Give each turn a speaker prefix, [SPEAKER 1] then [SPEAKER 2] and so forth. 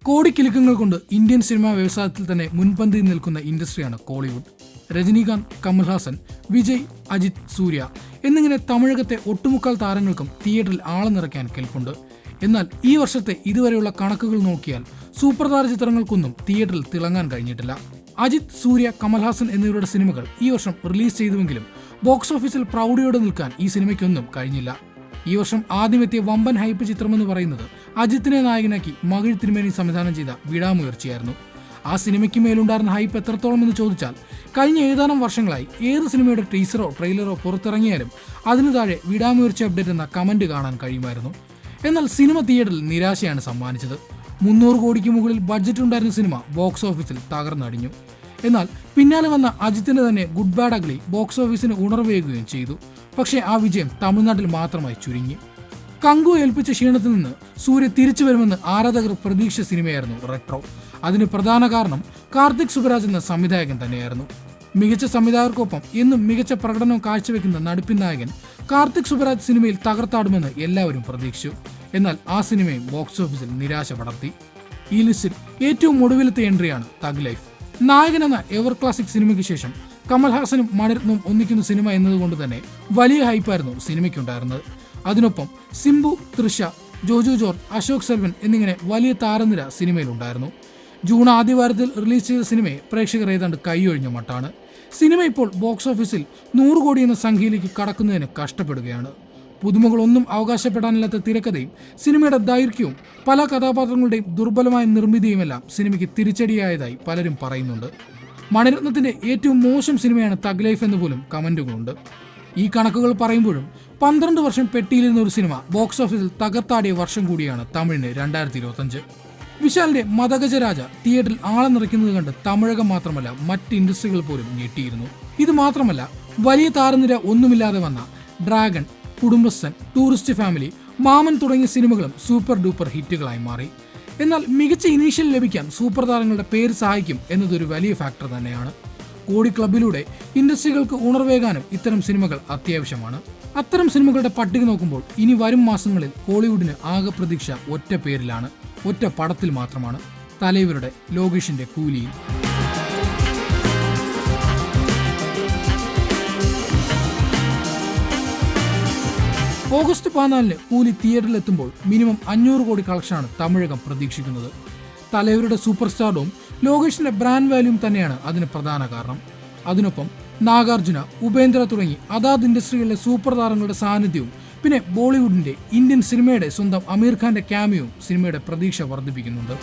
[SPEAKER 1] കോടിക്കിലുക്കങ്ങൾ കൊണ്ട് Indian cinema വ്യവസായത്തിൽ തന്നെ മുൻപന്തിയിൽ നിൽക്കുന്ന ഇൻഡസ്ട്രിയാണ് കോളിവുഡ്. രജനീകാന്ത്, കമൽഹാസൻ, വിജയ്, അജിത്, സൂര്യ എന്നിങ്ങനെ തമിഴകത്തെ ഒട്ടുമുക്കാൽ താരങ്ങൾക്കും തിയേറ്ററിൽ ആളെ നിറയ്ക്കാൻ കെൽപ്പുണ്ട്. എന്നാൽ ഈ വർഷത്തെ ഇതുവരെയുള്ള കണക്കുകൾ നോക്കിയാൽ സൂപ്പർതാര ചിത്രങ്ങൾക്കൊന്നും തിയേറ്ററിൽ തിളങ്ങാൻ കഴിഞ്ഞിട്ടില്ല. അജിത്, സൂര്യ, കമൽഹാസൻ എന്നിവരുടെ സിനിമകൾ ഈ വർഷം റിലീസ് ചെയ്തുവെങ്കിലും ബോക്സ് ഓഫീസിൽ പ്രൗഢിയോടെ നിൽക്കാൻ ഈ സിനിമയ്ക്കൊന്നും കഴിഞ്ഞില്ല. ഈ വർഷം ആദ്യമെത്തിയ വമ്പൻ ഹൈപ്പ് ചിത്രമെന്ന് പറയുന്നത് അജിത്തിനെ നായകനാക്കി മകിഴ് തിരുമേനി സംവിധാനം ചെയ്ത വിടാമുയർച്ചയായിരുന്നു. ആ സിനിമയ്ക്ക് മേലുണ്ടായിരുന്ന ഹൈപ്പ് എത്രത്തോളം എന്ന് ചോദിച്ചാൽ കഴിഞ്ഞ ഏതാനും വർഷങ്ങളായി ഏത് സിനിമയുടെ ടീസറോ ട്രെയിലറോ പുറത്തിറങ്ങിയാലും അതിനു താഴെ വിടാമുയർച്ച അപ്ഡേറ്റ് എന്ന കമന്റ് കാണാൻ കഴിയുമായിരുന്നു. എന്നാൽ സിനിമ തിയേറ്ററിൽ നിരാശയാണ് സമ്മാനിച്ചത്. 300 കോടിക്ക് മുകളിൽ ബഡ്ജറ്റ് ഉണ്ടായിരുന്ന സിനിമ ബോക്സ് ഓഫീസിൽ തകർന്നടിഞ്ഞു. എന്നാൽ പിന്നാലെ വന്ന അജിത്തിന്റെ തന്നെ ഗുഡ് ബാഡ് അഗ്ലി ബോക്സ് ഓഫീസിന് ഉണർവേകുകയും ചെയ്തു. പക്ഷേ ആ വിജയം തമിഴ്നാട്ടിൽ മാത്രമായി ചുരുങ്ങി. കങ്കു ഏൽപ്പിച്ച ക്ഷീണത്തിൽ നിന്ന് സൂര്യ തിരിച്ചു വരുമെന്ന് ആരാധകർ പ്രതീക്ഷിച്ച സിനിമയായിരുന്നു റെട്രോ. അതിന് പ്രധാന കാരണം കാർത്തിക് സുബരാജ് എന്ന സംവിധായകൻ തന്നെയായിരുന്നു. മികച്ച സംവിധായകർക്കൊപ്പം എന്നും മികച്ച പ്രകടനം കാഴ്ചവെക്കുന്ന നടിപ്പിൻ നായകൻ കാർത്തിക് സുബരാജ് സിനിമയിൽ തകർത്താടുമെന്ന് എല്ലാവരും പ്രതീക്ഷിച്ചു. എന്നാൽ ആ സിനിമയും ബോക്സ് ഓഫീസിൽ നിരാശ പടർത്തി. ഈ ലിസ്റ്റിൽ ഏറ്റവും ഒടുവിലത്തെ എൻട്രിയാണ് തഗ് ലൈഫ്. നായകൻ എന്ന എവർ ക്ലാസിക് സിനിമയ്ക്ക് ശേഷം കമൽഹാസനും മണിരത്നവും ഒന്നിക്കുന്ന സിനിമ എന്നതുകൊണ്ട് തന്നെ വലിയ ഹൈപ്പായിരുന്നു സിനിമയ്ക്കുണ്ടായിരുന്നത്. അതിനൊപ്പം സിംബു, തൃഷ, ജോജു ജോർജ്, അശോക് സെൽവൻ എന്നിങ്ങനെ വലിയ താരനിര സിനിമയിലുണ്ടായിരുന്നു. ജൂൺ ആദ്യവാരത്തിൽ റിലീസ് ചെയ്ത സിനിമയെ പ്രേക്ഷകർ ഏതാണ്ട് കൈയൊഴിഞ്ഞ മട്ടാണ്. സിനിമ ഇപ്പോൾ ബോക്സ് ഓഫീസിൽ 100 കോടി എന്ന സംഖ്യയിലേക്ക് കടക്കുന്നതിന് കഷ്ടപ്പെടുകയാണ്. പുതുമകളൊന്നും അവകാശപ്പെടാനില്ലാത്ത തിരക്കഥയും സിനിമയുടെ ദൈർഘ്യവും പല കഥാപാത്രങ്ങളുടെയും ദുർബലമായ നിർമ്മിതിയുമെല്ലാം സിനിമയ്ക്ക് തിരിച്ചടിയായതായി പലരും പറയുന്നുണ്ട്. മണിരത്നത്തിന്റെ ഏറ്റവും മോശം സിനിമയാണ് തഗ് ലൈഫ് എന്ന് പോലും കമന്റുകളുണ്ട്. ഈ കണക്കുകൾ പറയുമ്പോഴും 12 വർഷം പെട്ടിയിലിരുന്ന ഒരു സിനിമ ബോക്സ് ഓഫീസിൽ തകർത്താടിയ വർഷം കൂടിയാണ് തമിഴിന് 2025. വിശാലിന്റെ മദഗജരാജ തിയേറ്ററിൽ ആളെ നിറയ്ക്കുന്നത് കണ്ട് തമിഴകം മാത്രമല്ല മറ്റ് ഇൻഡസ്ട്രികൾ പോലും ഞെട്ടിയിരുന്നു. ഇത് മാത്രമല്ല, വലിയ താരനിര ഒന്നുമില്ലാതെ വന്ന ഡ്രാഗൺ, കുടുംബസ്ഥൻ, ടൂറിസ്റ്റ് ഫാമിലി, മാമൻ തുടങ്ങിയ സിനിമകളും സൂപ്പർ ഡൂപ്പർ ഹിറ്റുകളായി മാറി. എന്നാൽ മികച്ച ഇനീഷ്യൽ ലഭിക്കാൻ സൂപ്പർ താരങ്ങളുടെ പേര് സഹായിക്കും എന്നതൊരു വലിയ ഫാക്ടർ തന്നെയാണ്. കോടി ക്ലബിലൂടെ ഇൻഡസ്ട്രികൾക്ക് ഉണർവേകാനും ഇത്തരം സിനിമകൾ അത്യാവശ്യമാണ്. അത്തരം സിനിമകളുടെ പട്ടിക നോക്കുമ്പോൾ ഇനി വരും മാസങ്ങളിൽ കോളിവുഡിന് ആകെ പ്രതീക്ഷ ഒറ്റ പേരിലാണ്, ഒറ്റ പടത്തിൽ മാത്രമാണ്. തലൈവരുടെ ലോകേഷിന്റെ കൂലിയിൽ. ഓഗസ്റ്റ് 14 കൂലി തിയേറ്ററിലെത്തുമ്പോൾ മിനിമം 500 കോടി കളക്ഷനാണ് തമിഴകം പ്രതീക്ഷിക്കുന്നത്. തലൈവരുടെ സൂപ്പർ സ്റ്റാർഡും ലോകേഷിന്റെ ബ്രാൻഡ് വാല്യൂം തന്നെയാണ് അതിന് പ്രധാന കാരണം. അതിനൊപ്പം നാഗാർജുന, ഉപേന്ദ്ര തുടങ്ങി അതാത് ഇൻഡസ്ട്രികളിലെ സൂപ്പർ താരങ്ങളുടെ സാന്നിധ്യവും പിന്നെ ബോളിവുഡിന്റെ ഇന്ത്യൻ സിനിമയുടെ സ്വന്തം അമീർ ഖാന്റെ ക്യാമിയോയും സിനിമയുടെ പ്രതീക്ഷ വർദ്ധിപ്പിക്കുന്നുണ്ട്.